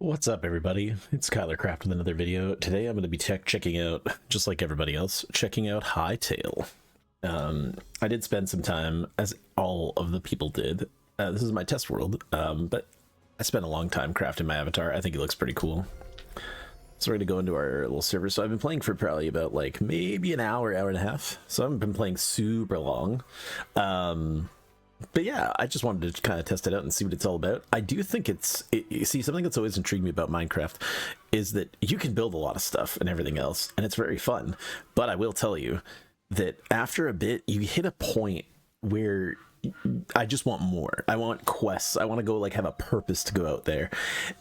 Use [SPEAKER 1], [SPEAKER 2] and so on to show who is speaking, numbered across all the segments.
[SPEAKER 1] What's up, everybody? It's Kylercraft with another video. Today I'm going to be checking out, just like everybody else, checking out Hytale. I did spend some time, as all of the people did. This is my test world, but I spent a long time crafting my avatar. I think it looks pretty cool. So we're going to go into our little server. So I've been playing for probably about like maybe an hour, hour and a half. So I haven't been playing super long. But yeah, I just wanted to kind of test it out and see what it's all about. I do think you see, something that's always intrigued me about Minecraft is that you can build a lot of stuff and everything else, and it's very fun. But I will tell you that after a bit, you hit a point where I just want more. I want quests. I want to go like have a purpose to go out there,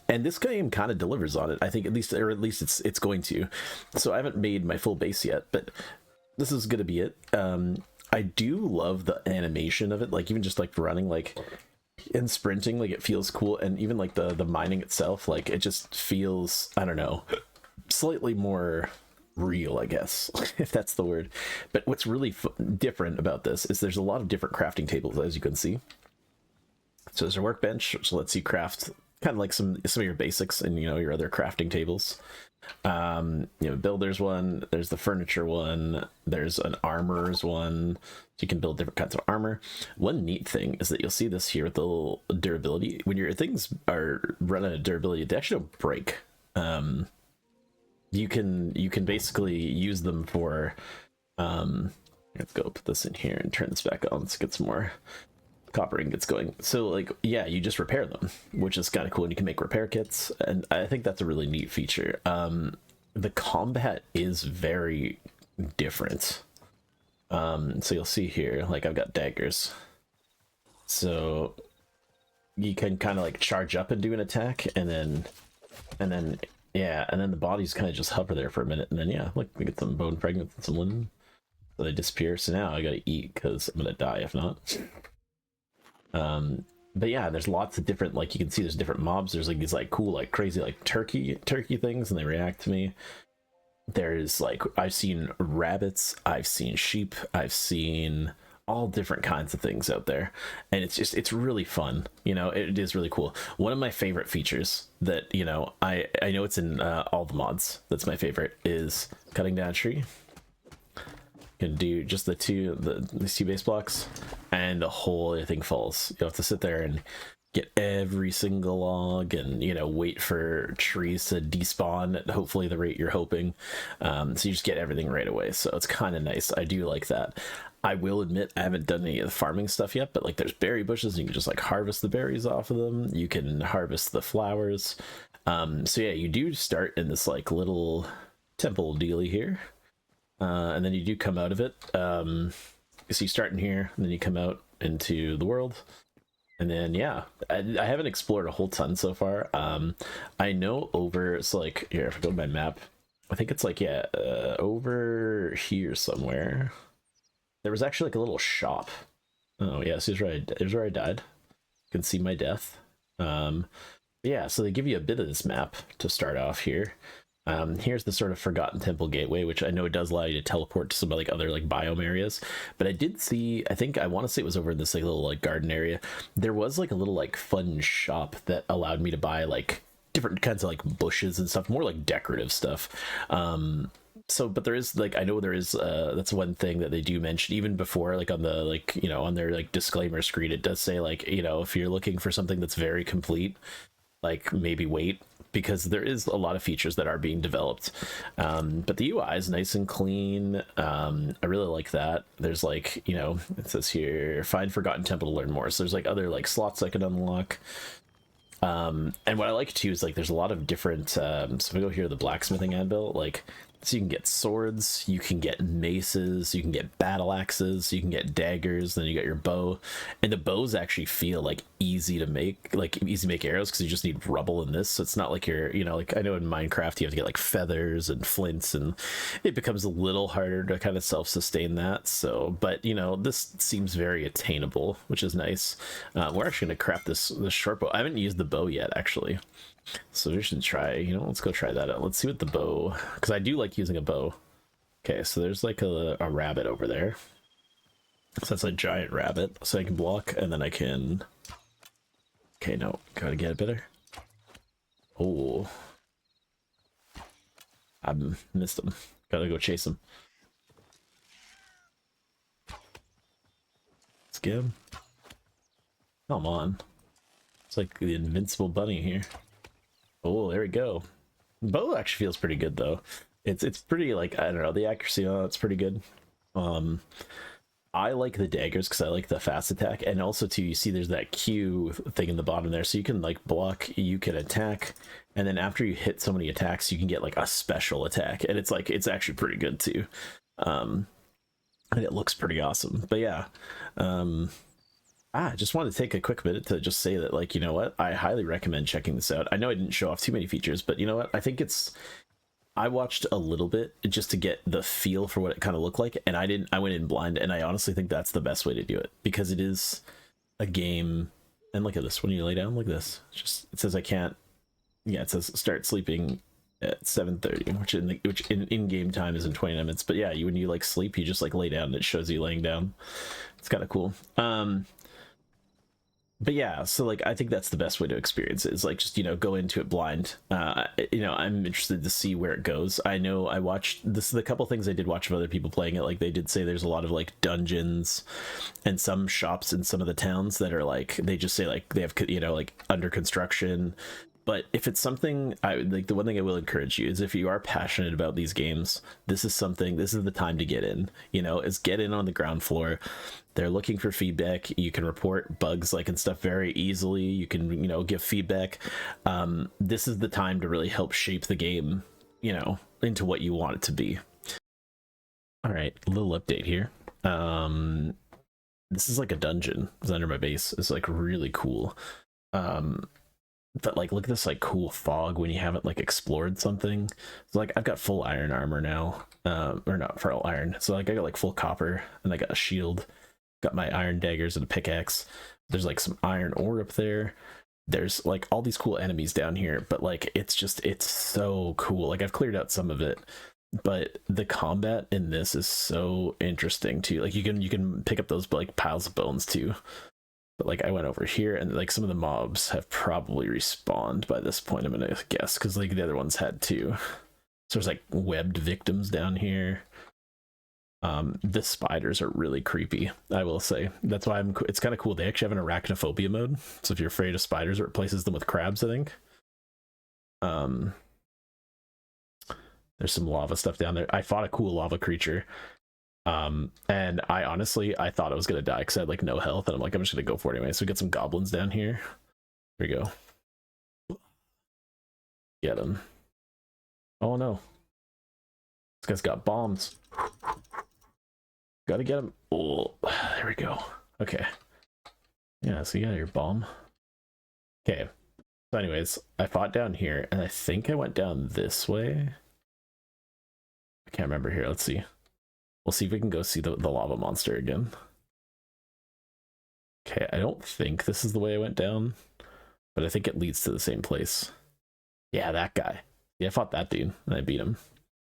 [SPEAKER 1] and this game kind of delivers on it. I think at least it's going to. So I haven't made my full base yet, but this is gonna be it. I do love the animation of it, like even just like running like and sprinting, like it feels cool, and even like the mining itself, like it just feels, I don't know, slightly more real, I guess, if that's the word. But what's really different about this is there's a lot of different crafting tables, as you can see. So there's a workbench, which lets you craft kind of like some of your basics and your other crafting tables. Builder's one, there's the furniture one, there's an armorer's one, so you can build different kinds of armor. One neat thing is that you'll see this here with the little durability. When your things are running a durability, they actually don't break. You can basically use them for let's go put this in here and turn this back on. Let's get some more copper ingots going. So like, yeah, you just repair them, which is kind of cool, and you can make repair kits, and I think that's a really neat feature. The combat is very different. So you'll see here, like I've got daggers, so you can kind of like charge up and do an attack, and then yeah, and then the bodies kind of just hover there for a minute, and then yeah, look, we get some bone fragments and some linen, so they disappear. So now I gotta eat because I'm gonna die if not. But yeah, there's lots of different, like you can see there's different mobs. There's like these like cool, like crazy, like turkey things, and they react to me. There's like, I've seen rabbits, I've seen sheep, I've seen all different kinds of things out there, and it's really fun. It is really cool. One of my favorite features that I know it's in all the mods, that's my favorite, is cutting down a tree. Can do just these two base blocks, and the whole thing falls. You have to sit there and get every single log, and wait for trees to despawn at hopefully the rate you're hoping. So you just get everything right away. So it's kind of nice. I do like that. I will admit I haven't done any of the farming stuff yet, but like there's berry bushes, and you can just like harvest the berries off of them. You can harvest the flowers. So yeah, you do start in this like little temple dealy here. And then you do come out of it. So you start in here, and then you come out into the world. And then, yeah, I haven't explored a whole ton so far. I know so like, here, if I go to my map, I think it's like, yeah, over here somewhere. There was actually like a little shop. Oh, yeah, so here's where I died. You can see my death. Yeah, so they give you a bit of this map to start off here. Here's the sort of forgotten temple gateway, which I know it does allow you to teleport to some like other like biome areas. But I did see, I want to say it was over in this like little like garden area, there was like a little like fun shop that allowed me to buy like different kinds of like bushes and stuff, more like decorative stuff. But there is like, I know there is that's one thing that they do mention even before, like on the like on their like disclaimer screen, it does say like if you're looking for something that's very complete, like maybe wait, because there is a lot of features that are being developed. But the UI is nice and clean. I really like that. There's like, it says here, find forgotten temple to learn more. So there's like other like slots I can unlock. And what I like too is like there's a lot of different, so if we go here, the blacksmithing anvil, like, so you can get swords, you can get maces, you can get battle axes, you can get daggers, then you got your bow, and the bows actually feel like easy to make arrows, because you just need rubble in this. So it's not like you're, like I know in Minecraft you have to get like feathers and flints, and it becomes a little harder to kind of self-sustain that. So, but this seems very attainable, which is nice. We're actually gonna craft this short bow. I haven't used the bow yet, actually. So we should try, let's go try that out. Let's see what the bow, because I do like using a bow. Okay, so there's like a rabbit over there. So that's a giant rabbit. So I can block, and then I can... Okay, no, gotta get it better. Oh, I missed him. Gotta go chase him. Let's get him. Come on. It's like the invincible bunny here. Oh, there we go. Bow actually feels pretty good though. It's pretty, like, I don't know, the accuracy on it's pretty good. I like the daggers because I like the fast attack, and also too, you see there's that Q thing in the bottom there, so you can like block, you can attack, and then after you hit so many attacks, you can get like a special attack, and it's like, it's actually pretty good too. And it looks pretty awesome. But yeah, I just wanted to take a quick minute to just say that, like, you know what, I highly recommend checking this out. I know I didn't show off too many features, but you know what, I think I watched a little bit just to get the feel for what it kind of looked like, and I went in blind, and I honestly think that's the best way to do it, because it is a game. And look at this, when you lay down, look at this, it says I can't, yeah, it says start sleeping at 7:30, which in game time is in 20 minutes. But yeah, when you like sleep, you just like lay down and it shows you laying down. It's kind of cool. But yeah, so like I think that's the best way to experience it, is like just, you know, go into it blind. You know, I'm interested to see where it goes. I know I watched this, the couple things I did watch of other people playing it, like they did say there's a lot of like dungeons and some shops in some of the towns that are like, they just say like they have, you know, like under construction. But if it's something, I like, the one thing I will encourage you is, if you are passionate about these games, this is the time to get in, you know, is get in on the ground floor. They're looking for feedback. You can report bugs like and stuff very easily. You can, you know, give feedback. This is the time to really help shape the game, you know, into what you want it to be. All right, a little update here. This is like a dungeon. It's under my base. It's like really cool. But like, look at this like cool fog when you haven't like explored something. So like I've got full iron armor now, or not full iron, so like I got like full copper, and I got a shield, got my iron daggers and a pickaxe. There's like some iron ore up there. There's like all these cool enemies down here, but like it's so cool. Like I've cleared out some of it, but the combat in this is so interesting too. Like you can pick up those like piles of bones too. But like I went over here, and like some of the mobs have probably respawned by this point, I'm gonna guess, because like the other ones had too. So there's like webbed victims down here. The spiders are really creepy, I will say. That's why it's kind of cool. They actually have an arachnophobia mode, so if you're afraid of spiders, it replaces them with crabs, I think. There's some lava stuff down there. I fought a cool lava creature. And I thought I was gonna die because I had like no health, and I'm like, I'm just gonna go for it anyway. So we got some goblins down here. Here we go. Get him. Oh no, this guy's got bombs. Gotta get him. Oh, there we go. Okay. Yeah, so you got your bomb. Okay. So anyways, I fought down here, and I think I went down this way. I can't remember here. Let's see. We'll see if we can go see the lava monster again. Okay, I don't think this is the way I went down, but I think it leads to the same place. Yeah, that guy. Yeah, I fought that dude, and I beat him.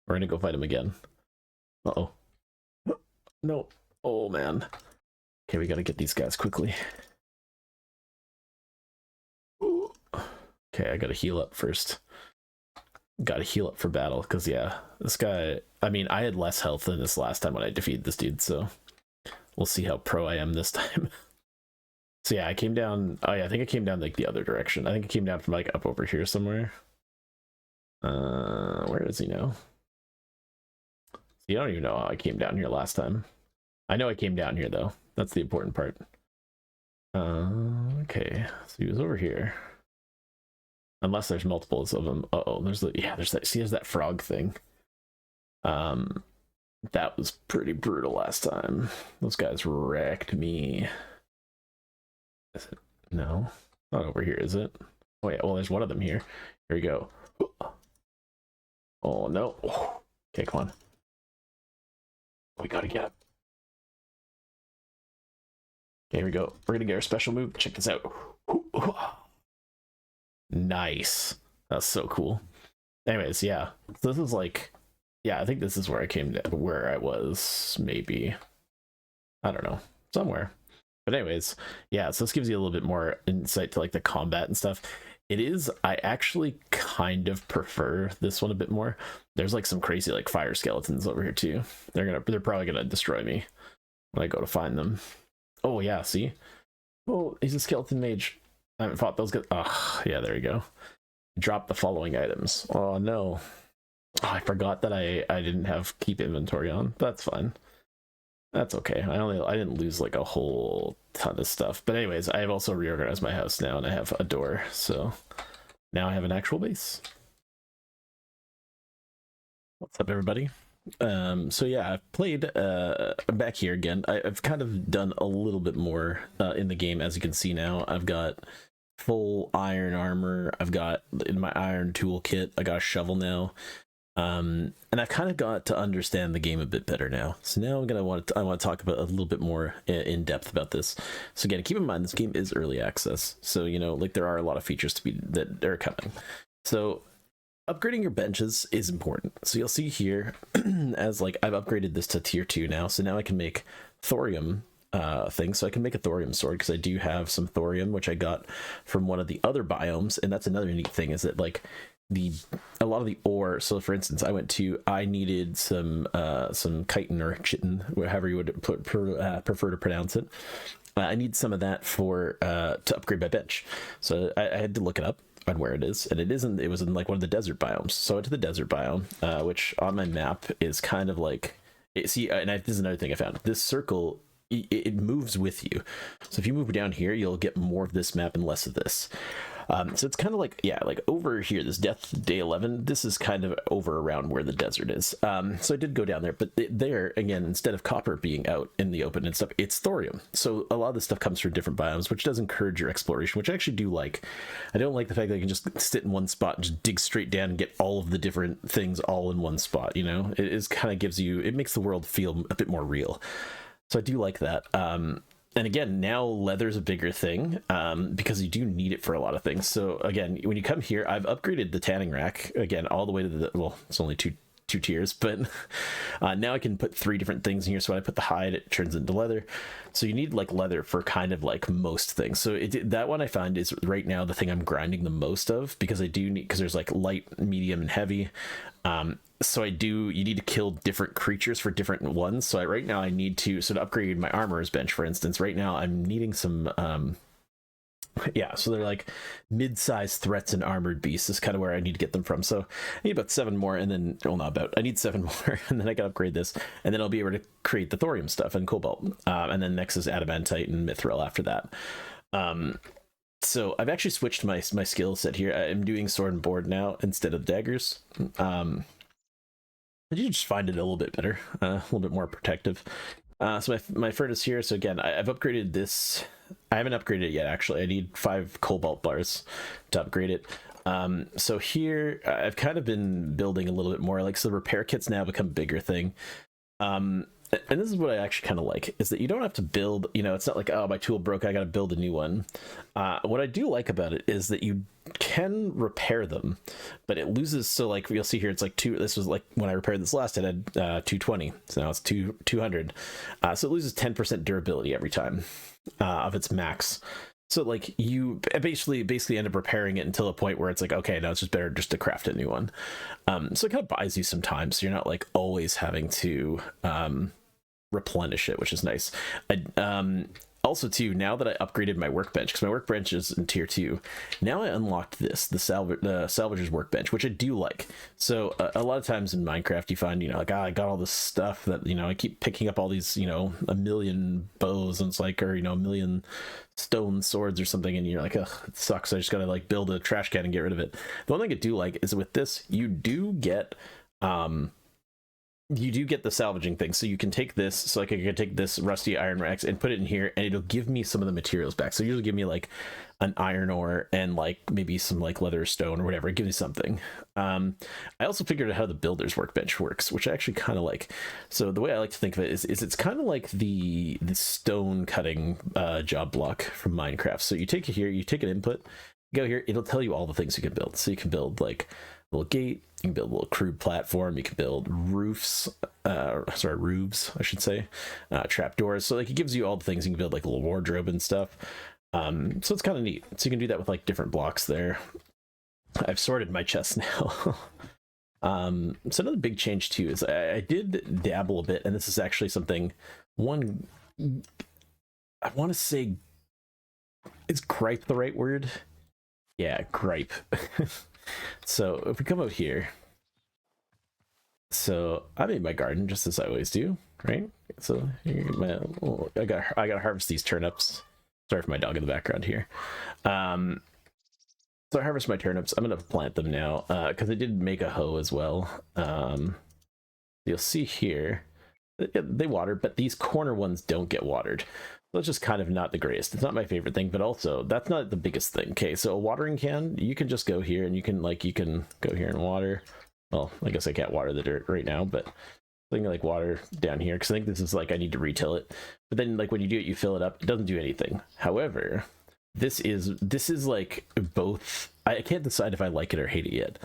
[SPEAKER 1] We're gonna go fight him again. Uh-oh. No. Oh, man. Okay, we gotta get these guys quickly. Okay, I gotta heal up first. Gotta heal up for battle, because yeah, this guy, I mean, I had less health than this last time when I defeated this dude, so we'll see how pro I am this time. So yeah, I came down, oh yeah, I think I came down like the other direction. I think I came down from like up over here somewhere. Where is he now? You don't even know how I came down here last time. I know I came down here though. That's the important part. Okay, so he was over here. Unless there's multiples of them. Uh-oh, there's that, see, there's that frog thing. That was pretty brutal last time. Those guys wrecked me. Is it? No, not over here, is it? Oh yeah, well, there's one of them here. Here we go. Oh no. Okay, come on. We gotta get him. Okay, here we go. We're gonna get our special move. Check this out. Nice. That's so cool. Anyways, yeah. So this is like, yeah, I think this is where I came to, where I was, maybe. I don't know. Somewhere. But anyways, yeah, so this gives you a little bit more insight to like the combat and stuff. It is. I actually kind of prefer this one a bit more. There's like some crazy like fire skeletons over here too. They're probably gonna destroy me when I go to find them. Oh yeah, see? Oh, he's a skeleton mage. I haven't fought those guys. Oh, yeah, there you go. Drop the following items. Oh no. Oh, I forgot that I didn't have keep inventory on. That's fine. That's okay. I didn't lose like a whole ton of stuff. But anyways, I have also reorganized my house now and I have a door. So now I have an actual base. What's up, everybody? So yeah, I've played back here again. I've kind of done a little bit more in the game. As you can see now, I've got full iron armor. I've got in my iron toolkit. I got a shovel now. And I've kind of got to understand the game a bit better now. So now I want to talk about a little bit more in depth about this. So again, keep in mind this game is early access, so you know, like there are a lot of features that are coming. So upgrading your benches is important. So you'll see here, as like I've upgraded this to tier 2 now, so now I can make thorium things. So I can make a thorium sword because I do have some thorium which I got from one of the other biomes, and that's another neat thing is that like a lot of the ore. So for instance, I needed some chitin or chitin, however you would prefer to pronounce it. I need some of that for to upgrade my bench. So I had to look it up on where it is, and it was in like one of the desert biomes. So I went to the desert biome, which on my map is kind of like this is another thing I found. This circle, it moves with you. So if you move down here, you'll get more of this map and less of this. So it's kind of like, yeah, like over here, this Death Day 11, this is kind of over around where the desert is. So I did go down there, but there, again, instead of copper being out in the open and stuff, it's thorium. So a lot of this stuff comes from different biomes, which does encourage your exploration, which I actually do like. I don't like the fact that you can just sit in one spot and just dig straight down and get all of the different things all in one spot, you know? It is kind of it makes the world feel a bit more real. So I do like that. And again, now leather's a bigger thing because you do need it for a lot of things. So again, when you come here, I've upgraded the tanning rack again all the way to well, it's only two tiers, but now I can put 3 different things in here. So when I put the hide, it turns into leather. So you need like leather for kind of like most things. So that one I find is right now the thing I'm grinding the most of, because because there's like light, medium, and heavy. So you need to kill different creatures for different ones. So right now I need to upgrade my armorer's bench, for instance. Right now I'm needing some yeah, so they're like mid-sized threats and armored beasts is kind of where I need to get them from. So I need about 7 more, and then I need 7 more, and then I can upgrade this, and then I'll be able to create the thorium stuff and cobalt, and then next is adamantite and mithril after that. So I've actually switched my skill set here. I'm doing sword and board now instead of daggers. I do just find it a little bit better, a little bit more protective. So my furnace here. So again, I've upgraded this. I haven't upgraded it yet, actually. I need 5 cobalt bars to upgrade it. So here I've kind of been building a little bit more. Like, so the repair kits now become a bigger thing. And this is what I actually kind of like, is that you don't have to build, you know, it's not like, oh, my tool broke, I got to build a new one. What I do like about it is that you can repair them, but it loses. So like you'll see here, it's like this was like when I repaired this last, it had 220. So now it's 200. So it loses 10% durability every time of its max. So like you basically end up repairing it until a point where it's like, okay, now it's just better just to craft a new one. So it kind of buys you some time, so you're not like always having to replenish it, which is nice. Also too, now that I upgraded my workbench, because my workbench is in tier 2, now I unlocked the salvager's workbench, which I do like. So a lot of times in Minecraft you find, you know, like, I got all this stuff that, you know, I keep picking up all these, you know, a million bows, and it's like, or, you know, a million stone swords or something, and you're like, ugh, it sucks, I just gotta like build a trash can and get rid of it. The one thing I do like is with this, you do get the salvaging thing. So you can take this, so like I can take this rusty iron axe and put it in here, and it'll give me some of the materials back. So usually give me like an iron ore and like maybe some like leather or stone or whatever. It gives me something. I also figured out how the builder's workbench works, which I actually kind of like. So the way I like to think of it is it's kind of like the stone cutting job block from Minecraft. So you take it here, you take an input, go here, it'll tell you all the things you can build. So you can build like a little gate, you can build a little crude platform, you can build roofs, I should say, trapdoors. So like it gives you all the things. You can build like a little wardrobe and stuff. So it's kind of neat. So you can do that with like different blocks there. I've sorted my chest now. So another big change too is I did dabble a bit, and this is actually something one I want to say, is gripe the right word? Yeah, gripe. So if we come out here, so I made my garden just as I always do, right? So I gotta harvest these turnips. Sorry for my dog in the background here. So I harvest my turnips. I'm gonna plant them now because I did make a hoe as well. You'll see here they water, but these corner ones don't get watered. So it's just kind of not the greatest. It's not my favorite thing, but also that's not the biggest thing. Okay, so a watering can, you can just go here and you can go here and water. Well, I guess I can't water the dirt right now, but I can like water down here because I think this is like I need to retill it. But then like when you do it, you fill it up. It doesn't do anything. However, this is like both. I can't decide if I like it or hate it yet.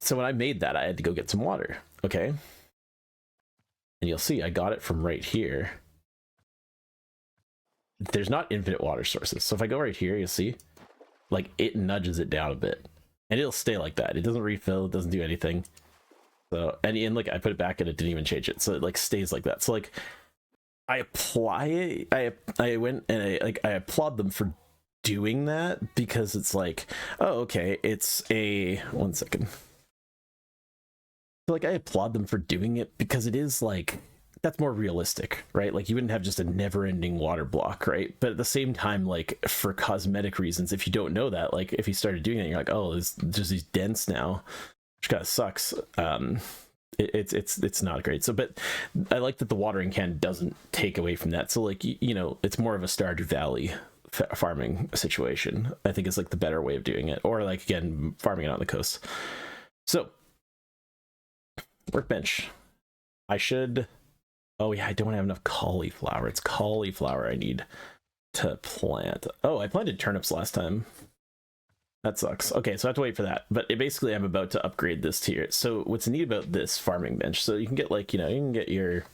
[SPEAKER 1] So when I made that, I had to go get some water. Okay, and you'll see I got it from right here. There's not infinite water sources. So if I go right here, you'll see like it nudges it down a bit and it'll stay like that. It doesn't refill, it doesn't do anything. So and like I put it back and it didn't even change it. So it like stays like that. So like I apply it, I went and I applaud them for doing that because it's like, oh okay, it's a 1 second. So like I applaud them for doing it because it is like that's more realistic, right? Like you wouldn't have just a never-ending water block, right? But at the same time, like for cosmetic reasons, if you don't know that, like if you started doing it, you're like, oh, there's just these dents now, which kind of sucks. It's not great. So, but I like that the watering can doesn't take away from that. So, like you know, it's more of a Stardew Valley farming situation. I think is like the better way of doing it, or like again, farming it on the coast. So, workbench. I should. Oh yeah, I don't have enough cauliflower. It's cauliflower I need to plant. Oh, I planted turnips last time. That sucks. Okay, so I have to wait for that. But basically, I'm about to upgrade this tier. So what's neat about this farming bench? So you can get like, you know, you can get your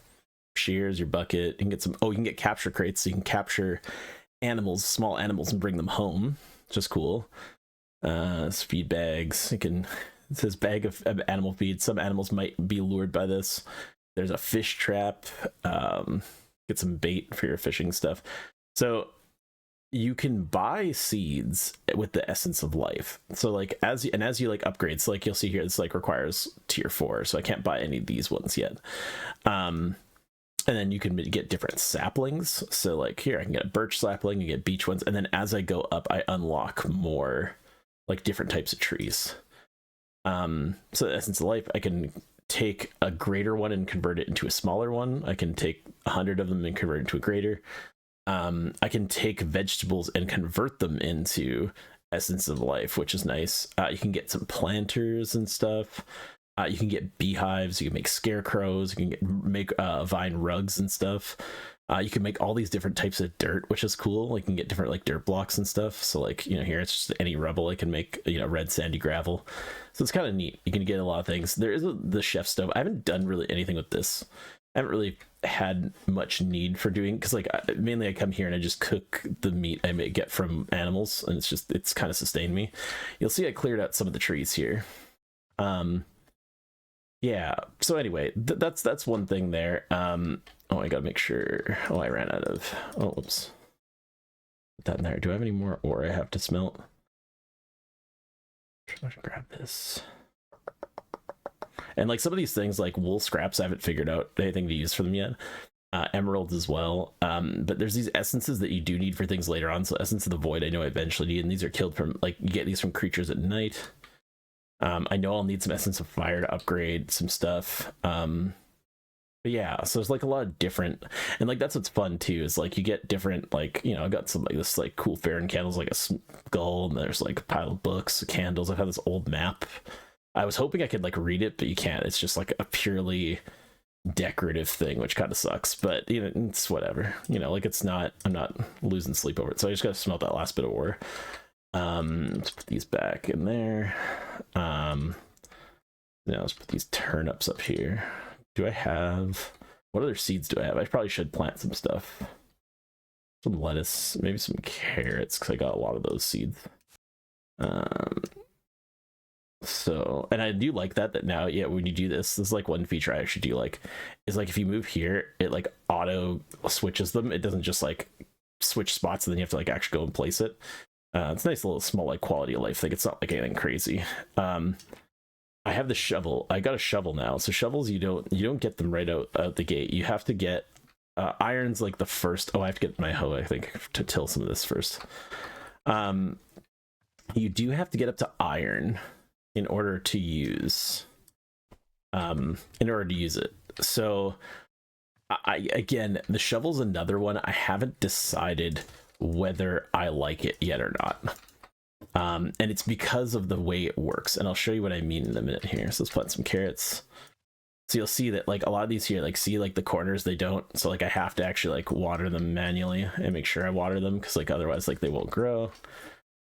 [SPEAKER 1] shears, your bucket. You can get some. Oh, you can get capture crates. So you can capture animals, small animals, and bring them home. Which is cool. Feed bags. You can. It says bag of animal feed. Some animals might be lured by this. There's a fish trap. Get some bait for your fishing stuff. So you can buy seeds with the essence of life. So like as you like upgrade, so like you'll see here, this like requires tier 4. So I can't buy any of these ones yet. And then you can get different saplings. So like here I can get a birch sapling, you get beech ones, and then as I go up, I unlock more like different types of trees. So the essence of life, I can take a greater one and convert it into a smaller one. I can take 100 of them and convert it into a greater. I can take vegetables and convert them into essence of life, which is nice. You can get some planters and stuff. You can get beehives. You can make scarecrows. You can make vine rugs and stuff. You can make all these different types of dirt, which is cool. Like you can get different like dirt blocks and stuff. So like, you know, here it's just any rubble. I can make, you know, red sandy gravel. So it's kind of neat. You can get a lot of things. There is the chef stove. I haven't done really anything with this. I haven't really had much need for doing, because like mainly I come here and I just cook the meat I may get from animals, and it's kind of sustained me. You'll see I cleared out some of the trees here. Yeah, so anyway, that's one thing there. Oh, I gotta make sure. Oh, I ran out of. Oh, whoops. Put that in there. Do I have any more ore I have to smelt? I should grab this. And like some of these things, like wool scraps, I haven't figured out anything to use for them yet. Emeralds as well. But there's these essences that you do need for things later on. So Essence of the Void, I know I eventually need, and these are killed from, like, you get these from creatures at night. I know I'll need some Essence of Fire to upgrade some stuff. But yeah, so there's like a lot of different, and like that's what's fun too, is like you get different, like, you know, I got some like this like cool Farron candles, like a skull, and there's like a pile of books, candles. I've had this old map. I was hoping I could like read it, but you can't. It's just like a purely decorative thing, which kind of sucks, but you know, it's whatever. You know, like it's not, I'm not losing sleep over it. So I just gotta smelt that last bit of ore. Let's put these back in there. Now let's put these turnips up here. Do I have, what other seeds do I have? I probably should plant some stuff. some lettuce, maybe some carrots, because I got a lot of those seeds. So, and I do like that now, yeah, when you do this is like one feature I actually do like, is like if you move here, it like auto switches them. It doesn't just like switch spots and then you have to like actually go and place it. It's a nice little small like quality of life thing. It's not like anything crazy. I have the shovel. I got a shovel now. So shovels, you don't get them right out the gate. You have to get iron's like the first. Oh, I have to get my hoe, I think, to till some of this first. You do have to get up to iron in order to use it. So again, the shovel's another one. I haven't decided whether I like it yet or not. And it's because of the way it works, and I'll show you what I mean in a minute here. So let's plant some carrots. So you'll see that like a lot of these here, like see like the corners, they don't. So like I have to actually like water them manually and make sure I water them, because like otherwise like they won't grow.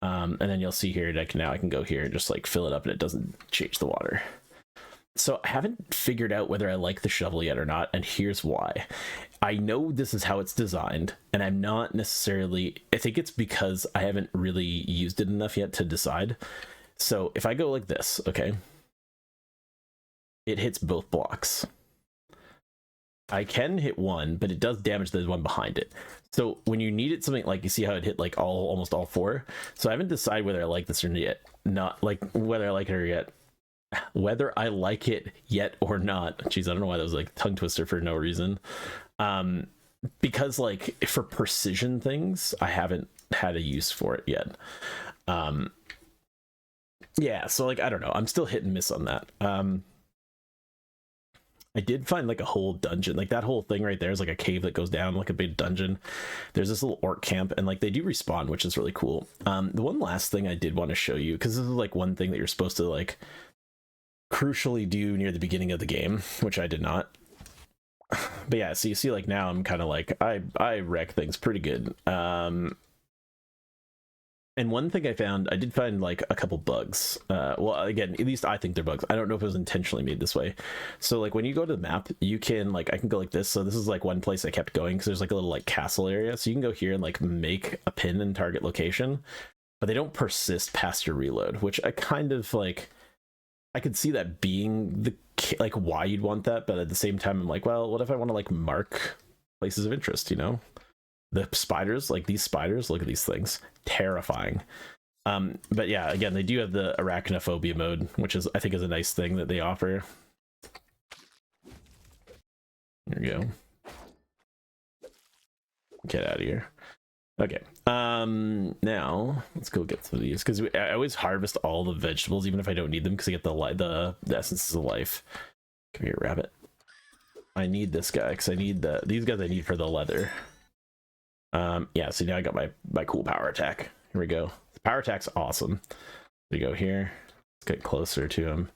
[SPEAKER 1] And then you'll see here that now I can go here and just like fill it up and it doesn't change the water. So I haven't figured out whether I like the shovel yet or not, and here's why. I know this is how it's designed, and I'm not necessarily, I think it's because I haven't really used it enough yet to decide. So if I go like this, okay, it hits both blocks. I can hit one, but it does damage the one behind it. So when you needed something like, you see how it hit like almost all four. So I haven't decided whether I like this or yet, not like whether I like it or yet. Whether I like it yet or not. Jeez, I don't know why that was like tongue twister for no reason. Because like for precision things, I haven't had a use for it yet. Yeah, so like I don't know. I'm still hit and miss on that. I did find like a whole dungeon, like that whole thing right there is like a cave that goes down like a big dungeon. There's this little orc camp, and like they do respawn, which is really cool. The one last thing I did want to show you, because this is like one thing that you're supposed to like crucially do near the beginning of the game, which I did not. But yeah, so you see like now I'm kind of like I wreck things pretty good. And one thing I found, I did find like a couple bugs. Well, again, at least I think they're bugs. I don't know if it was intentionally made this way. So like when you go to the map, you can like, I can go like this. So this is like one place I kept going because there's like a little like castle area. So you can go here and like make a pin and target location, but they don't persist past your reload, which I kind of like, I could see that being the like why you'd want that. But at the same time, I'm like, well, what if I want to like mark places of interest, you know? The spiders, like these spiders, look at these things, terrifying. But yeah, again, they do have the arachnophobia mode, which is I think is a nice thing that they offer. There we go. Get out of here. Okay. Now let's go get some of these, because I always harvest all the vegetables even if I don't need them, because I get the essences of life. Come here, rabbit. I need this guy because I need these guys I need for the leather. Yeah, so now I got my cool power attack. Here we go. The power attack's awesome. We go here. Let's get closer to him.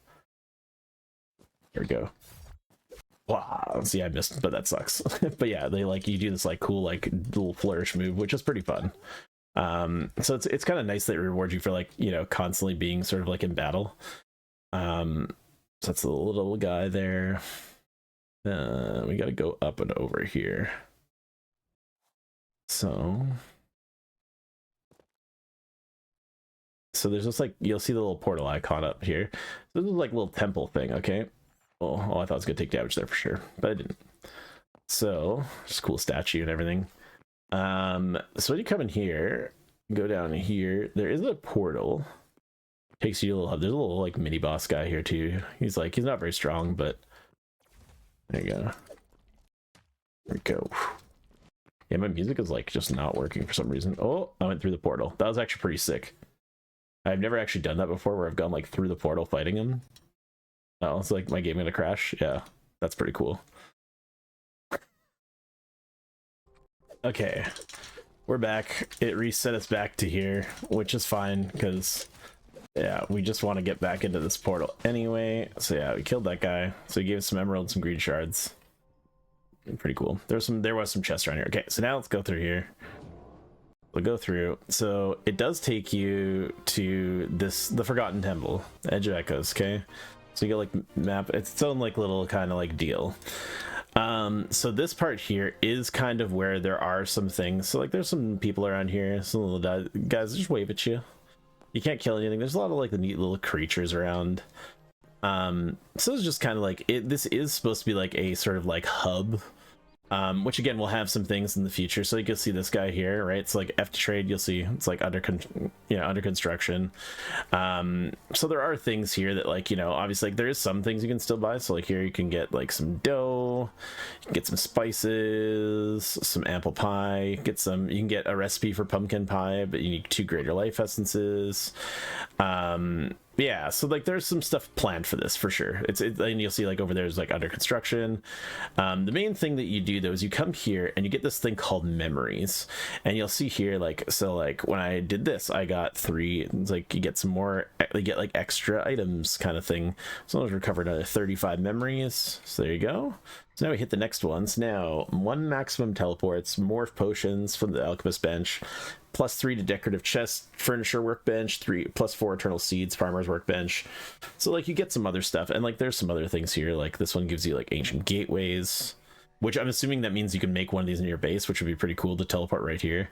[SPEAKER 1] Here we go. Wow, see, I missed, but that sucks. But yeah, they like, you do this like cool like little flourish move, which is pretty fun. So it's kind of nice that it rewards you for like, you know, constantly being sort of like in battle. So that's the little guy there. We gotta go up and over here. So there's just like, you'll see the little portal icon up here. So this is like a little temple thing, okay? Oh, I thought it was gonna take damage there for sure, but I didn't. So just cool statue and everything. So when you come in here, go down here, there is a portal. Takes you to a little hub. There's a little like mini boss guy here too. He's not very strong, but there you go. There we go. Yeah, my music is like just not working for some reason. Oh, I went through the portal. That was actually pretty sick. I've never actually done that before, where I've gone like through the portal fighting him. Oh, it's like my game gonna crash. Yeah, that's pretty cool. Okay, we're back. It reset us back to here, which is fine because yeah, we just want to get back into this portal anyway. So yeah, we killed that guy. So he gave us some emeralds, some green shards. Pretty cool. There was some chests around here. Okay, so now let's go through here. We'll go through. So it does take you to the Forgotten Temple, Edge of Echoes. Okay, so you get like map. It's its own like little kind of like deal. So this part here is kind of where there are some things. So like there's some people around here, some little guys just wave at you. You can't kill anything. There's a lot of like the neat little creatures around. So it's just kind of like this is supposed to be like a sort of like hub, which again will have some things in the future. So you can see this guy here, right? It's like F to trade. You'll see it's like under construction. So there are things here that like, obviously like there is some things you can still buy. So like here you can get like some dough, you can get some spices, some apple pie, you can get a recipe for pumpkin pie, but you need 2 greater life essences. Yeah, so like there's some stuff planned for this for sure. And you'll see like over there is like under construction. The main thing that you do though is you come here and you get this thing called memories, and you'll see here like, so like when I did this I got 3. It's like you get some more, you get like extra items kind of thing. So I've recovered another 35 memories. So there you go. So now we hit the next ones. Now 1 maximum teleports, morph potions from the alchemist bench, +3 to decorative chest furniture workbench, +4 eternal seeds farmer's workbench. So like you get some other stuff, and like there's some other things here. Like this one gives you like ancient gateways, which I'm assuming that means you can make one of these in your base, which would be pretty cool to teleport right here.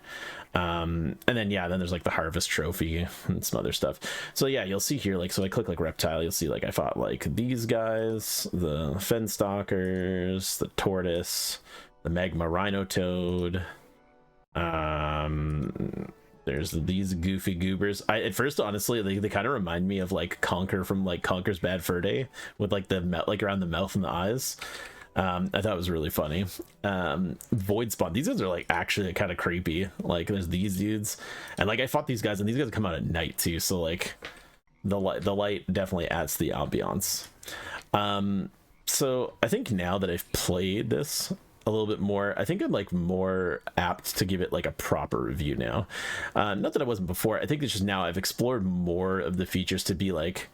[SPEAKER 1] And then then there's like the harvest trophy and some other stuff. So yeah, you'll see here like, so I click like reptile, you'll see like I fought like these guys, the fenstalkers, the tortoise, the magma rhino toad. There's these goofy goobers. At first, honestly, they kind of remind me of like Conker from like Conker's Bad Fur Day, with like the like around the mouth and the eyes. I thought it was really funny. Void spawn, these guys are like actually kind of creepy. Like there's these dudes, and like I fought these guys, and these guys come out at night too, so like the light definitely adds to the ambiance. So I think now that I've played this a little bit more, I think I'm like more apt to give it like a proper review now. Not that I wasn't before. I think it's just now I've explored more of the features to be like,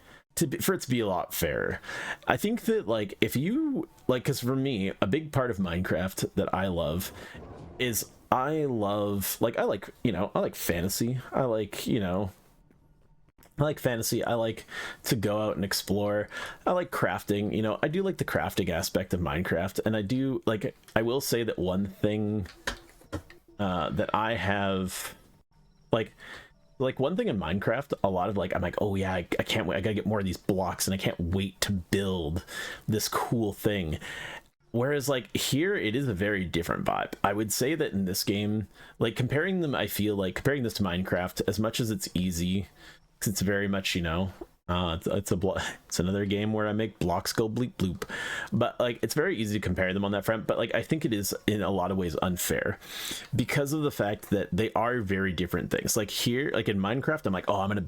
[SPEAKER 1] for it to be a lot fairer. I think that like if you like, because for me a big part of Minecraft that I love is I like fantasy. I like fantasy. I like to go out and explore. I like crafting. I do like the crafting aspect of Minecraft, and I will say that one thing that I have like one thing in Minecraft, a lot of like, I'm like, oh yeah, I can't wait. I gotta get more of these blocks, and I can't wait to build this cool thing. Whereas like here, it is a very different vibe. I would say that in this game, like comparing this to Minecraft, as much as it's easy, because it's very much, it's another game where I make blocks go bleep bloop, but like it's very easy to compare them on that front. But like I think it is in a lot of ways unfair because of the fact that they are very different things. Like here, like in Minecraft, I'm like, oh, I'm gonna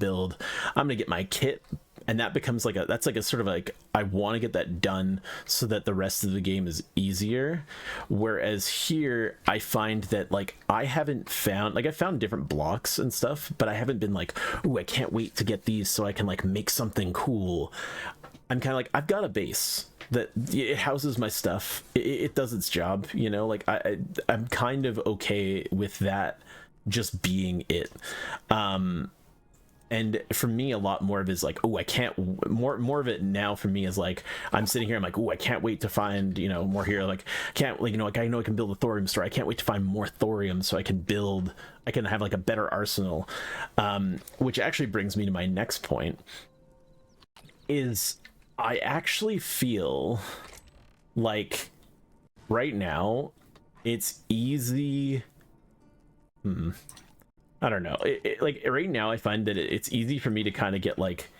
[SPEAKER 1] get my kit, and that becomes like that's like a sort of like, I want to get that done so that the rest of the game is easier. Whereas here I find that like I found different blocks and stuff, but I haven't been like, ooh, I can't wait to get these so I can like make something cool. I'm kind of like, I've got a base that it houses my stuff, it does its job, like I'm kind of okay with that just being it. And for me, a lot more of it is like, oh, I can't, more of it now for me is like, I'm sitting here, I'm like, oh, I can't wait to find, more here. Like, can't, like, like, I know I can build a thorium store. I can't wait to find more thorium so I can have like a better arsenal. Which actually brings me to my next point is I actually feel like right now it's easy. I don't know. Like right now, I find that it's easy for me to kind of get like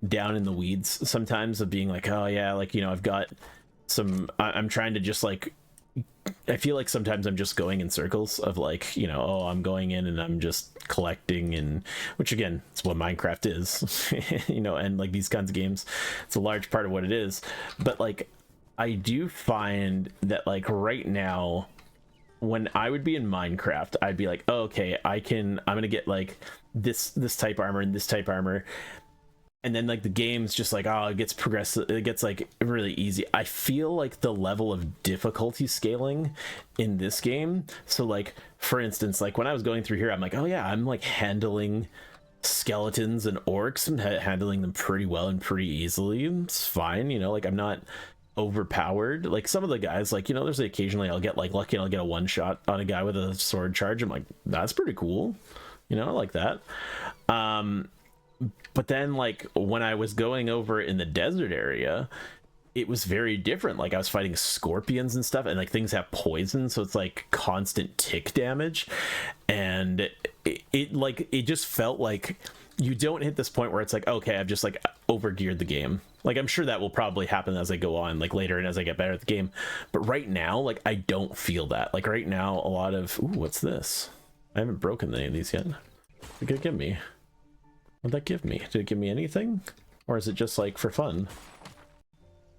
[SPEAKER 1] down in the weeds sometimes of being like, oh yeah, like, I've got I'm trying to just like, I feel like sometimes I'm just going in circles of like, oh, I'm going in and I'm just collecting, and which again, it's what Minecraft is, and like these kinds of games, it's a large part of what it is. But like, I do find that like right now, when I would be in Minecraft, I'd be like, oh, okay, I'm gonna get like this type armor and this type armor, and then like the game's just like, oh, it gets progressive, it gets like really easy. I feel like the level of difficulty scaling in this game, so like for instance, like when I was going through here, I'm like, oh yeah, I'm like handling skeletons and orcs and handling them pretty well and pretty easily. It's fine, like I'm not, overpowered. Like some of the guys, like, you know, there's occasionally I'll get like lucky and I'll get a one shot on a guy with a sword charge. I'm like, that's pretty cool, you know, I like that. But then like when I was going over in the desert area, it was very different. Like I was fighting scorpions and stuff, and like things have poison, so it's like constant tick damage, and it just felt like you don't hit this point where it's like, okay, I've just like over geared the game. Like I'm sure that will probably happen as I go on, like later and as I get better at the game, but right now, like I don't feel that. Like right now, a lot of, ooh, what's this? I haven't broken any of these yet. What did it give me? What'd that give me? Did it give me anything, or is it just like for fun?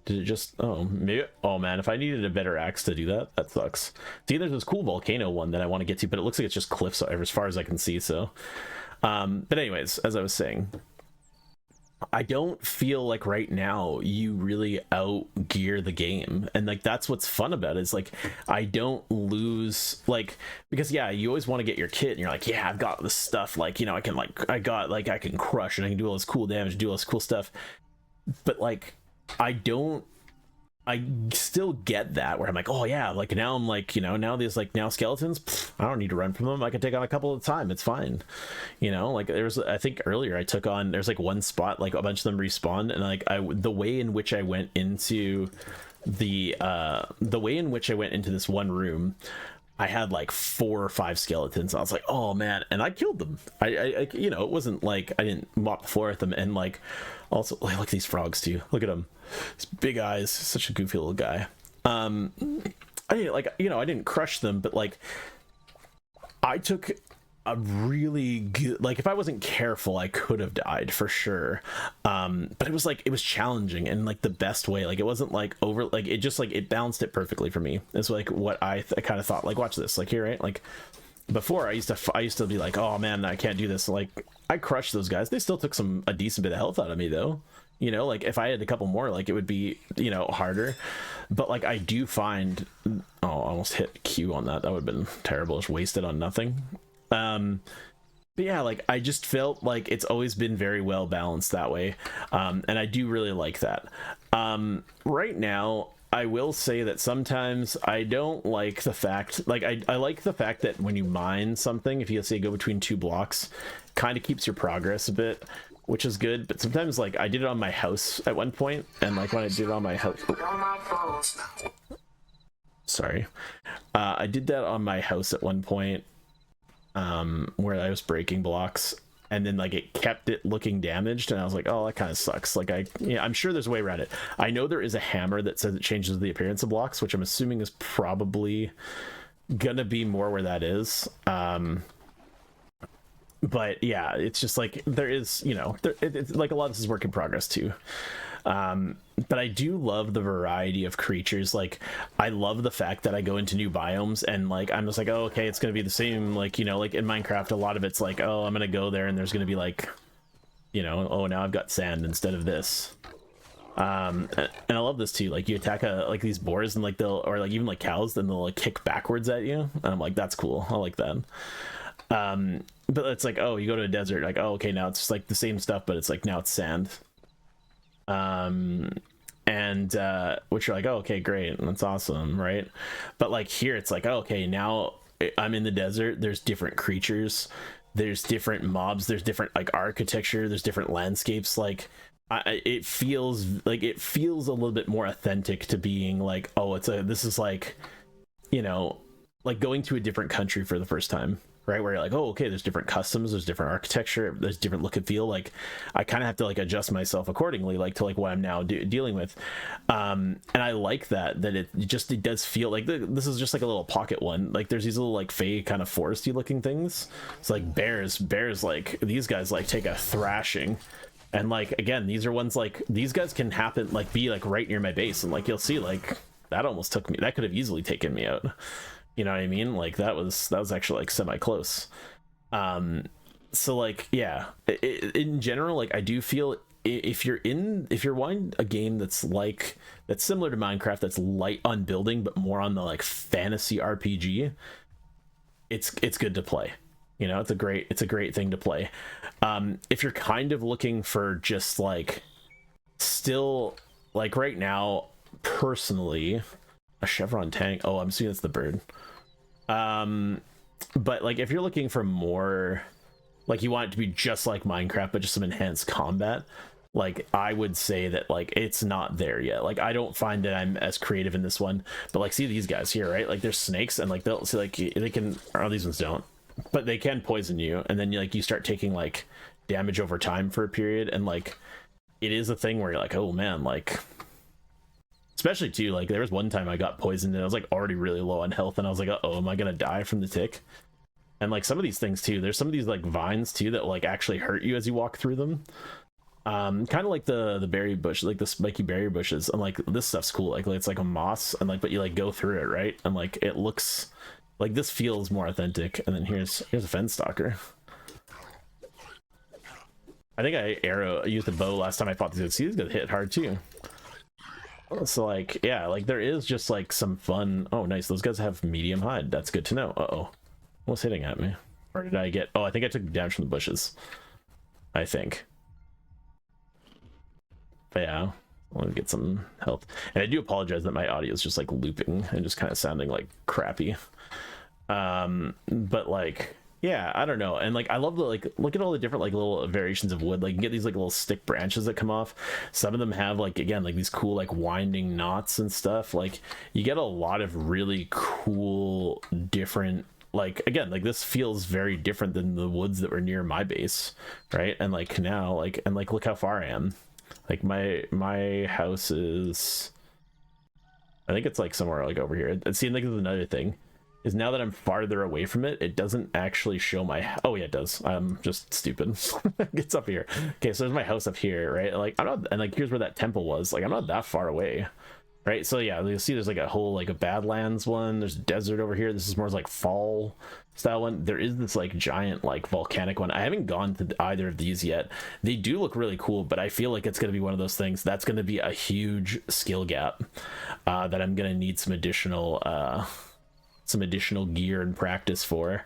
[SPEAKER 1] Did it just, oh, maybe, oh man, if I needed a better axe to do that, that sucks. See, there's this cool volcano one that I want to get to, but it looks like it's just cliffs as far as I can see, so. But anyways, as I was saying, I don't feel like right now you really out gear the game, and like that's what's fun about it, is like I don't lose, like, because yeah, you always want to get your kit and you're like, yeah, I've got this stuff, like, you know, I can like, I can crush and I can do all this cool damage, do all this cool stuff, but like I still get that where I'm like, oh yeah, like now I'm like, you know, now there's like now skeletons, pff, I don't need to run from them, I can take on a couple at a time, it's fine, you know. Like there's, I think earlier I took on, there's like one spot like a bunch of them respawned, and like the way in which I went into this one room, I had like 4 or 5 skeletons. I was like, oh man, and I killed them. I you know, it wasn't like I didn't mop the floor at them. And like also, like, look at these frogs too, look at him, his big eyes, such a goofy little guy. I didn't, like, you know, I didn't crush them, but like I took a really good, like if I wasn't careful I could have died for sure, but it was like, it was challenging in like the best way. Like it wasn't like over, like it just like it balanced it perfectly for me. It's like what I kind of thought, like watch this, like here, right? Like before I used to be like, oh man, I can't do this. Like I crushed those guys, they still took a decent bit of health out of me though, you know. Like if I had a couple more, like it would be, you know, harder. But like I do find, oh, I almost hit Q on that, that would have been terrible, just wasted on nothing. But yeah, like I just felt like it's always been very well balanced that way, and I do really like that. Right now I will say that sometimes I don't like the fact, like I like the fact that when you mine something, if you say go between 2 blocks, kind of keeps your progress a bit, which is good. But sometimes like I did it on my house at one point, and like when I did it on my house, sorry, I did that on my house at one point, where I was breaking blocks, and then like it kept it looking damaged, and I was like, oh, that kind of sucks. Like I'm sure there's a way around it. I know there is a hammer that says it changes the appearance of blocks, which I'm assuming is probably gonna be more where that is. But yeah, it's just like there is, you know, it's like a lot of this is work in progress too. But I do love the variety of creatures. Like I love the fact that I go into new biomes and like I'm just like, oh, okay, it's gonna be the same, like, you know, like in Minecraft a lot of it's like, oh, I'm gonna go there and there's gonna be like, you know, oh, now I've got sand instead of this. And I love this too, like you attack like these boars and like they'll, or like even like cows, then they'll like kick backwards at you, and I'm like, that's cool, I like that. But it's like, oh, you go to a desert, like, oh, okay, now it's just like the same stuff, but it's like now it's sand. And which you're like, oh, okay, great, that's awesome, right? But like here it's like, oh, okay, now I'm in the desert, there's different creatures, there's different mobs, there's different like architecture, there's different landscapes. Like it feels a little bit more authentic to being like, oh, this is like, you know, like going to a different country for the first time, right? Where you're like, oh, okay, there's different customs, there's different architecture, there's different look and feel. Like I kind of have to like adjust myself accordingly, like to like what I'm now dealing with. And I like that it does feel like this is just like a little pocket one. Like there's these little like fey kind of foresty looking things. It's like bears, like these guys like take a thrashing. And like, again, these are ones like, these guys can happen, like be like right near my base. And like, you'll see like that almost took me, that could have easily taken me out. You know what I mean? Like that was actually like semi close. So like, yeah, in general, like I do feel if you're wanting a game that's similar to Minecraft, that's light on building, but more on the like fantasy RPG, it's good to play. You know, it's a great thing to play. If you're kind of looking for just like, still like right now, personally, a chevron tank. Oh, I'm assuming it's the bird. But like if you're looking for more, like you want it to be just like Minecraft but just some enhanced combat, like I would say that like it's not there yet. Like I don't find that I'm as creative in this one, but like see these guys here, right? Like they're snakes, and like they'll see, like they can, or these ones don't, but they can poison you, and then you start taking like damage over time for a period, and like it is a thing where you're like, oh man, like especially too, like there was one time I got poisoned and I was like already really low on health, and I was like, oh, am I gonna die from the tick? And like some of these things too, there's some of these like vines too that like actually hurt you as you walk through them. Kind of like the berry bush, like the spiky berry bushes, and like this stuff's cool. Like it's like a moss, and like but you like go through it, right? And like it looks like this feels more authentic. And then here's a fence stalker. I think I used a bow last time I fought these. See, these guys hit hard too. So like yeah, like there is just like some fun. Oh nice, those guys have medium hide. That's good to know. Uh-oh, what's hitting at me? Or did I get, oh, I think I took damage from the bushes, I think. But yeah, I want to get some health. And I do apologize that my audio is just like looping and just kind of sounding like crappy. But like yeah, I don't know. And like I love the, like, look at all the different like little variations of wood. Like you can get these like little stick branches that come off. Some of them have like, again, like these cool like winding knots and stuff. Like you get a lot of really cool different, like, again, like this feels very different than the woods that were near my base, right? And like now, like, and like look how far I am. Like my house is, I think it's like somewhere like over here. It seems like there's another thing is now that I'm farther away from it, it doesn't actually show my, oh yeah, it does. I'm just stupid. It's up here. Okay, so there's my house up here, right? Like I'm not, and like here's where that temple was. Like I'm not that far away, right? So yeah, you'll see there's like a whole like a Badlands one. There's desert over here. This is more like fall style one. There is this like giant like volcanic one. I haven't gone to either of these yet. They do look really cool, but I feel like it's going to be one of those things that's going to be a huge skill gap that I'm going to need some additional gear and practice for.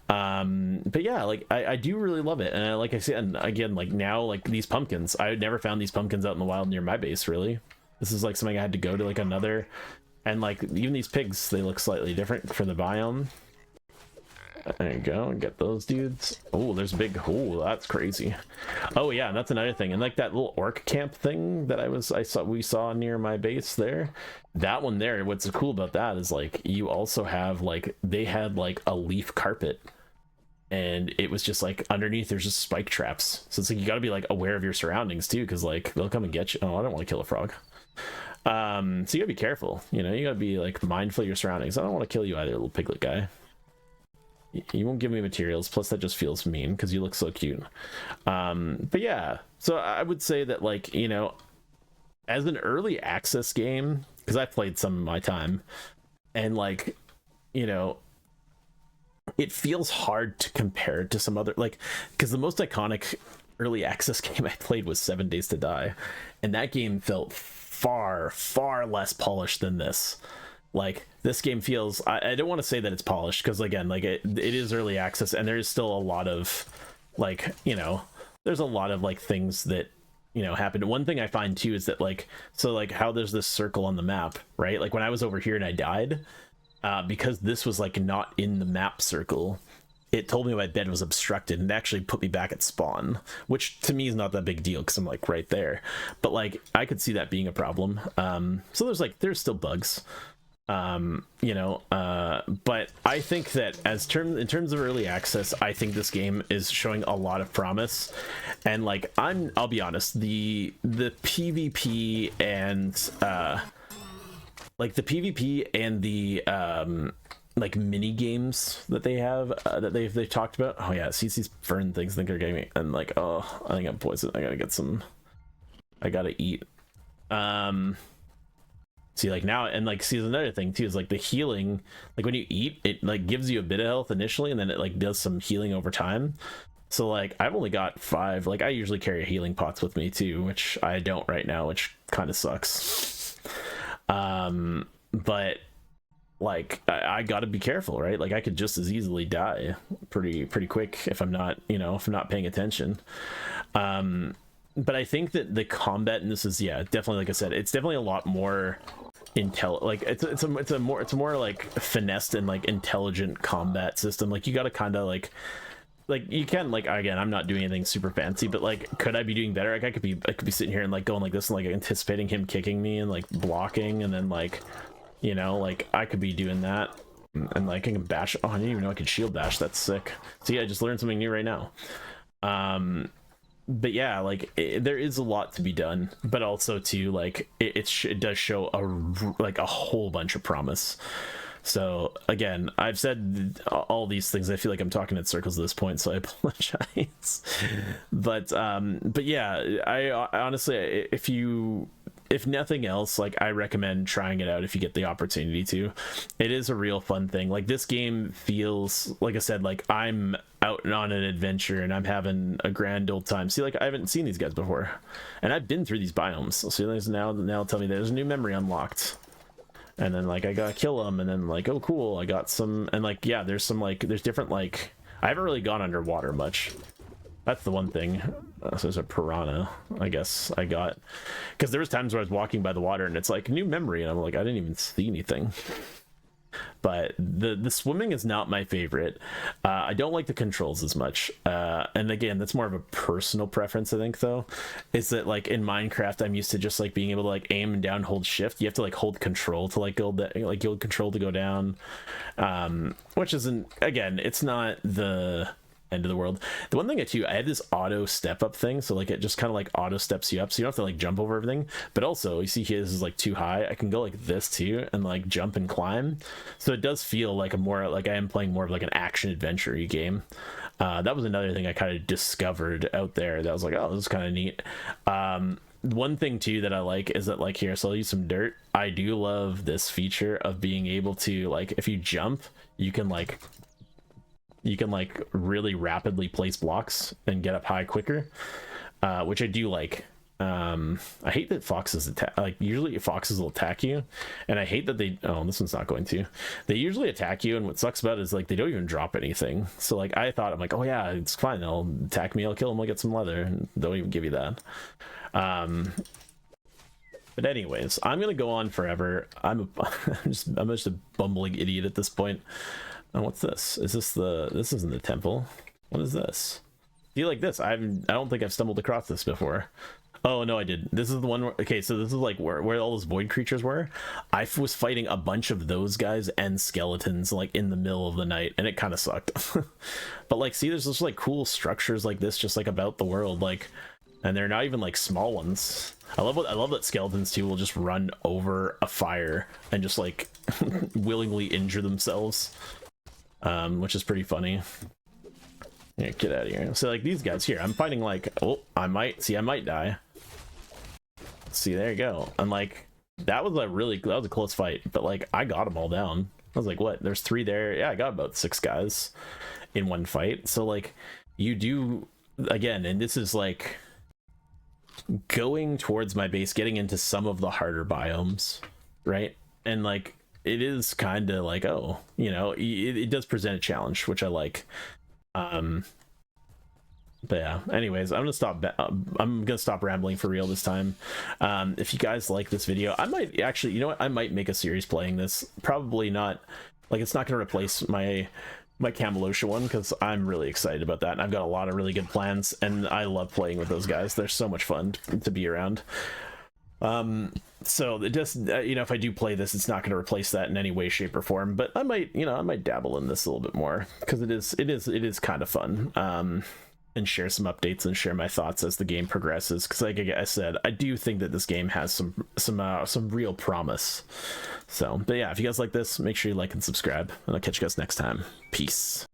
[SPEAKER 1] But yeah, like I do really love it. And like I said, and again, like now, like these pumpkins, I had never found these pumpkins out in the wild near my base, really. This is like something I had to go to like another, and like even these pigs, they look slightly different for the biome. There you go, and get those dudes. Oh, there's a big, oh, that's crazy. Oh yeah, and that's another thing. And like that little orc camp thing that we saw near my base there, that one there, what's cool about that is like you also have like, they had like a leaf carpet, and it was just like underneath there's just spike traps. So it's like you got to be like aware of your surroundings too, because like they'll come and get you. Oh, I don't want to kill a frog. So you gotta be careful, you know, you gotta be like mindful of your surroundings. I don't want to kill you either, little piglet guy. You won't give me materials, plus that just feels mean because you look so cute. But yeah, so I would say that, like, you know, as an early access game, because I played some of my time, and like, you know, it feels hard to compare it to some other, like, because the most iconic early access game I played was 7 Days to Die, and that game felt far less polished than this. Like this game feels, I don't want to say that it's polished, because again, like it is early access, and there's still a lot of, like, you know, there's a lot of like things that, you know, happen. One thing I find too is that, like, so like how there's this circle on the map, right? Like when I was over here and I died, because this was like not in the map circle, it told me my bed was obstructed and actually put me back at spawn, which to me is not that big deal because I'm like right there, but like I could see that being a problem. So there's still bugs, you know, but I think that in terms of early access, I think this game is showing a lot of promise. And like I'll be honest, the PvP and like the PvP and the like mini games that they have that they've talked about. Oh yeah, see these fern things, think they're getting me, and like, oh, I think I'm poisoned. I gotta eat. See, like now, and like, see, another thing too is like the healing. Like when you eat, it like gives you a bit of health initially, and then it like does some healing over time. So like I've only got 5. Like I usually carry healing pots with me too, which I don't right now, which kind of sucks. But like I gotta be careful, right? Like I could just as easily die pretty quick if I'm not, you know, if I'm not paying attention. but I think that the combat, and this is, yeah, definitely, like I said, it's definitely a lot more like it's a more like finessed and like intelligent combat system. Like you got to kind of like you can, like, again, I'm not doing anything super fancy, but like, could I be doing better? Like I could be sitting here and like going like this and like anticipating him kicking me and like blocking, and then like, you know, like I could be doing that. And like I can bash. Oh, I didn't even know I could shield bash. That's sick. So yeah, I just learned something new right now. But yeah, like there is a lot to be done, but also too, like it does show a whole bunch of promise. So again, I've said all these things. I feel like I'm talking in circles at this point, so I apologize. But yeah, I honestly, if nothing else, like I recommend trying it out if you get the opportunity to. It is a real fun thing. Like this game feels, like I said, like I'm out on an adventure and I'm having a grand old time. See, like I haven't seen these guys before, and I've been through these biomes. So there's now tell me there's a new memory unlocked, and then like I gotta kill them, and then like, oh cool, I got some, and like yeah, there's some like there's different, like I haven't really gone underwater much. That's the one thing. So there's a piranha, I guess I got, because there was times where I was walking by the water and it's like new memory, and I'm like, I didn't even see anything. But the swimming is not my favorite. I don't like the controls as much. And again, that's more of a personal preference, I think, though. Is that like in Minecraft, I'm used to just like being able to like aim and down, hold shift. You have to like hold control to like go that, like hold control to go down. Which isn't, again, it's not the end of the world. The one thing I had this auto step up thing, so like it just kind of like auto steps you up, so you don't have to like jump over everything. But also you see his is like too high, I can go like this too and like jump and climb, so it does feel like a more like I am playing more of like an action adventure-y game. That was another thing I kind of discovered out there that was like, oh, this is kind of neat. One thing too that I like is that, like, here, so I'll use some dirt. I do love this feature of being able to, like, if you jump, you can like really rapidly place blocks and get up high quicker, which I do like. I hate that foxes attack, like usually foxes will attack you, and I hate that they, oh, this one's not going to, they usually attack you, and what sucks about it is like they don't even drop anything. So like I thought, I'm like, oh yeah, it's fine, they'll attack me, I'll kill them, I'll get some leather, and they'll even give you that. But anyways, I'm gonna go on forever. I'm just a bumbling idiot at this point. Oh, what's this? Is this this isn't the temple. What is this? Do you like this? I don't think I've stumbled across this before. Oh no, I did. This is the one where, okay, so this is like where all those void creatures were. I was fighting a bunch of those guys and skeletons like in the middle of the night, and it kind of sucked. But like, see, there's just like cool structures like this just like about the world, like, and they're not even like small ones. I love that skeletons too will just run over a fire and just like willingly injure themselves. Which is pretty funny. Yeah, get out of here. So like these guys here, I'm fighting like, oh, I might die. See, there you go. And like that was a close fight, but like I got them all down. I was like, what? There's 3 there. Yeah, I got about 6 guys in one fight. So like you do, again, and this is like going towards my base, getting into some of the harder biomes, right? And like it is kind of like, oh, you know, it does present a challenge, which I like. But yeah, anyways, I'm gonna stop rambling for real this time. If you guys like this video, I might actually, you know what, I might make a series playing this. Probably not, like, it's not gonna replace my Camelosha one, because I'm really excited about that, and I've got a lot of really good plans, and I love playing with those guys. They're so much fun to be around. So it just, you know, if I do play this, it's not going to replace that in any way, shape, or form, but I might, you know, I might dabble in this a little bit more, because it is kind of fun, and share some updates and share my thoughts as the game progresses, because like I said, I do think that this game has some real promise. So, but yeah, if you guys like this, make sure you like and subscribe, and I'll catch you guys next time. Peace.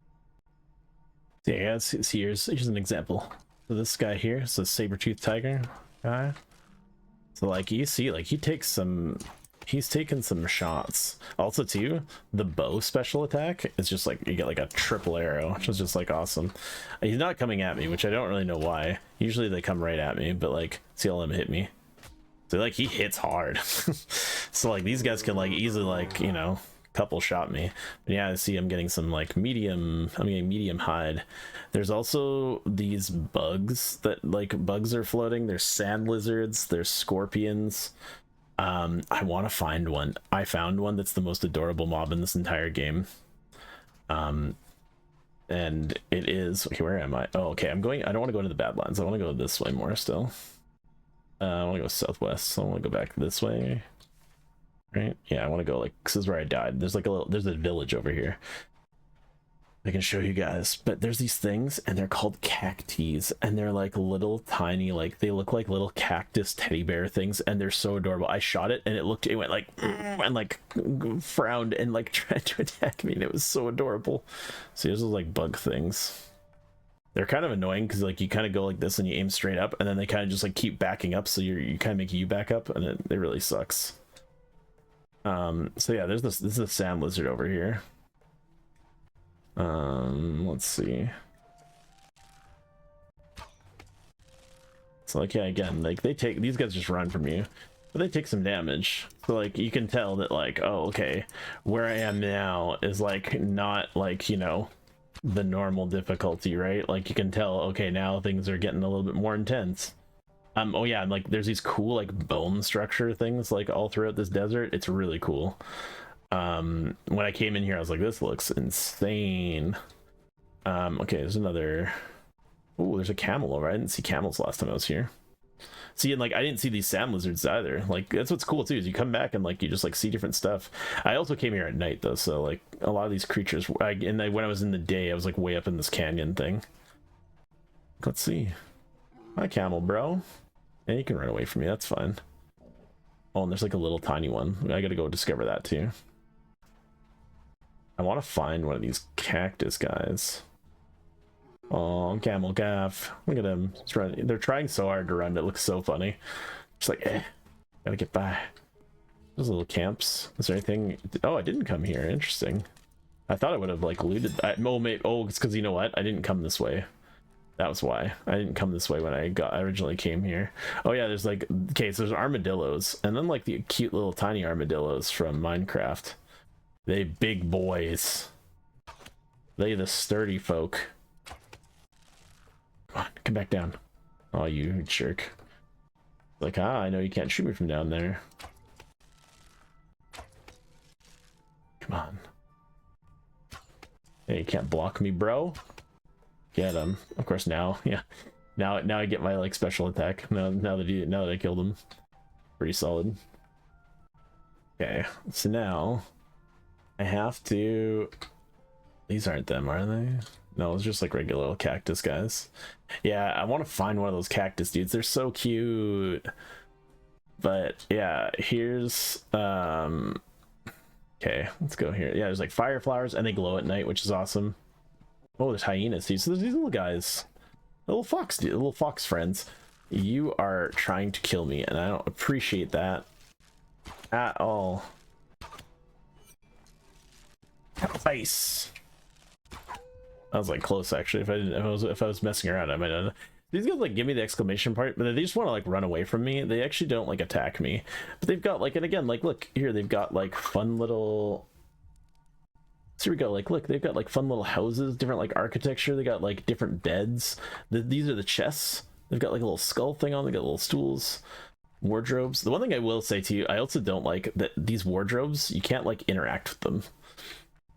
[SPEAKER 1] Yeah, guys, here's an example. So this guy here is a saber-toothed tiger guy. So like you see, like he's taking some shots. Also too, the bow special attack is just like you get like a triple arrow, which is just like awesome. He's not coming at me, which I don't really know why. Usually they come right at me, but like, see, all of them hit me. So like he hits hard. So like these guys can like easily, like, you know, couple shot me. But yeah, I see I'm getting some like medium, I'm getting medium hide. There's also these bugs that like bugs are floating. There's sand lizards, there's scorpions. I want to find one. I found one that's the most adorable mob in this entire game. And it is, okay, where am I? Oh, okay, I don't want to go into the Badlands. I want to go this way more still. I want to go southwest, so I want to go back this way. Right? Yeah, I want to go like, this is where I died. There's like there's a village over here I can show you guys, but there's these things and they're called cacties, and they're like little tiny, like they look like little cactus teddy bear things, and they're so adorable. I shot it and it went like and like frowned and like tried to attack me, and it was so adorable. See, those are like bug things. They're kind of annoying because like you kind of go like this and you aim straight up, and then they kind of just like keep backing up, so you kind of make you back up, and it really sucks. So yeah, this is a sand lizard over here. Let's see. So like, yeah, again, like these guys just run from you, but they take some damage. So like you can tell that like, oh, okay, where I am now is like not like, you know, the normal difficulty, right? Like you can tell, okay, now things are getting a little bit more intense. Oh yeah, and like there's these cool like bone structure things like all throughout this desert. It's really cool. When I came in here, I was like, this looks insane. Okay, there's another. Oh, there's a camel over. I didn't see camels last time I was here. See, and like I didn't see these sand lizards either. Like that's what's cool too, is you come back and like you just like see different stuff. I also came here at night though, so like a lot of these creatures. When I was in the day, I was like way up in this canyon thing. Let's see. Hi, camel, bro. And you can run away from me. That's fine. Oh, and there's like a little tiny one. I gotta go discover that too. I want to find one of these cactus guys. Oh, camel calf. Look at him. They're trying so hard to run. It looks so funny. Just like, gotta get by. Those little camps. Is there anything? Oh, I didn't come here. Interesting. I thought I would have like looted. Oh, it's because you know what? I didn't come this way. That was why. I didn't come this way when I originally came here. Oh yeah, there's like, okay, so there's armadillos, and then like the cute little tiny armadillos from Minecraft. They big boys. They the sturdy folk. Come on, come back down. Oh, you jerk. Like, I know you can't shoot me from down there. Come on. Hey, you can't block me, bro. Get him. Of course now, yeah. Now I get my like special attack. Now that I killed him. Pretty solid. Okay, so now I have to. These aren't them, are they? No, it's just like regular little cactus guys. Yeah, I want to find one of those cactus dudes. They're so cute. But yeah, here's okay, let's go here. Yeah, there's like fire flowers and they glow at night, which is awesome. Oh, there's hyenas. So there's these little guys. Little fox friends. You are trying to kill me, and I don't appreciate that at all. Nice. I was like close actually. If I was messing around, I might have. These guys like give me the exclamation part, but they just want to like run away from me. They actually don't like attack me. But they've got like, and again, like look here, they've got like fun little. So here we go. Like look, they've got like fun little houses, different like architecture. They got like different beds. These are the chests. They've got like a little skull thing on. They got little stools, wardrobes. The one thing I will say to you, I also don't like that these wardrobes. You can't like interact with them.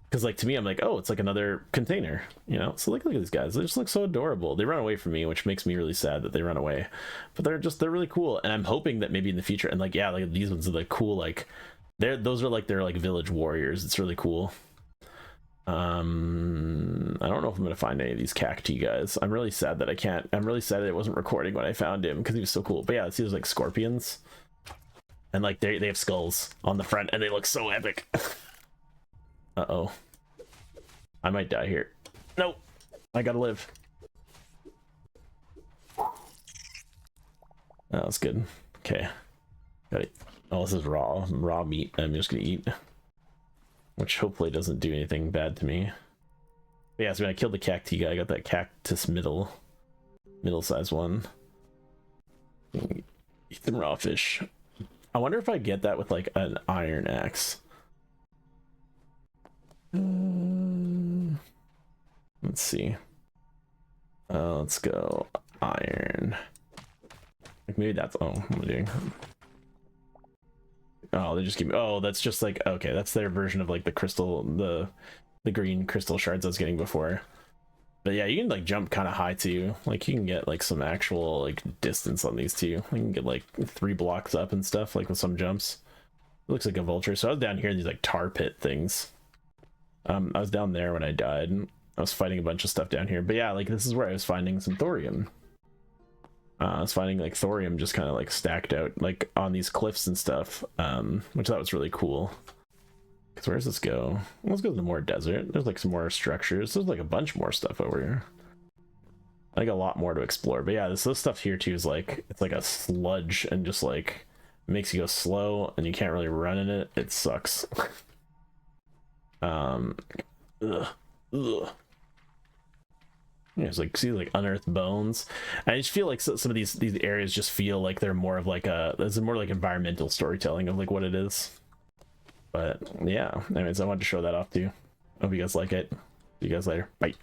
[SPEAKER 1] Because like to me, I'm like, oh, it's like another container, you know. So look at these guys; they just look so adorable. They run away from me, which makes me really sad that they run away. But they're really cool, and I'm hoping that maybe in the future, and like yeah, like these ones are like cool, like they're like village warriors. It's really cool. I don't know if I'm gonna find any of these cacti guys. I'm really sad that I can't. I'm really sad that it wasn't recording when I found him because he was so cool. But yeah, see those like scorpions, and like they have skulls on the front, and they look so epic. Uh-oh. I might die here. No! I gotta live. That was good. Okay. Got it. Oh, this is raw meat I'm just gonna eat. Which hopefully doesn't do anything bad to me. But yeah, so when I killed the cacti guy, I got that cactus middle-sized one. Eat some raw fish. I wonder if I get that with like an iron axe. Let's see. Let's go iron. Like maybe that's what I'm doing. Oh, they just give me. Oh, that's just like okay. That's their version of like the crystal, the green crystal shards I was getting before. But yeah, you can like jump kind of high too. Like you can get like some actual like distance on these two. You can get like 3 blocks up and stuff like with some jumps. It looks like a vulture. So I was down here in these like tar pit things. I was down there when I died. I was fighting a bunch of stuff down here. But yeah, like this is where I was finding some thorium. I was finding like thorium just kind of like stacked out like on these cliffs and stuff, which I thought was really cool. Because where does this go? Let's go to the more desert. There's like some more structures. There's like a bunch more stuff over here. Like a lot more to explore. But yeah, this stuff here too is like, it's like a sludge and just like makes you go slow and you can't really run in it. It sucks. Ugh. Ugh. Yeah, it's like see like unearthed bones. I just feel like some of these areas just feel like they're more of like there's more like environmental storytelling of like what it is. But yeah, anyways, I wanted to show that off to you. Hope you guys like it. See you guys later. Bye.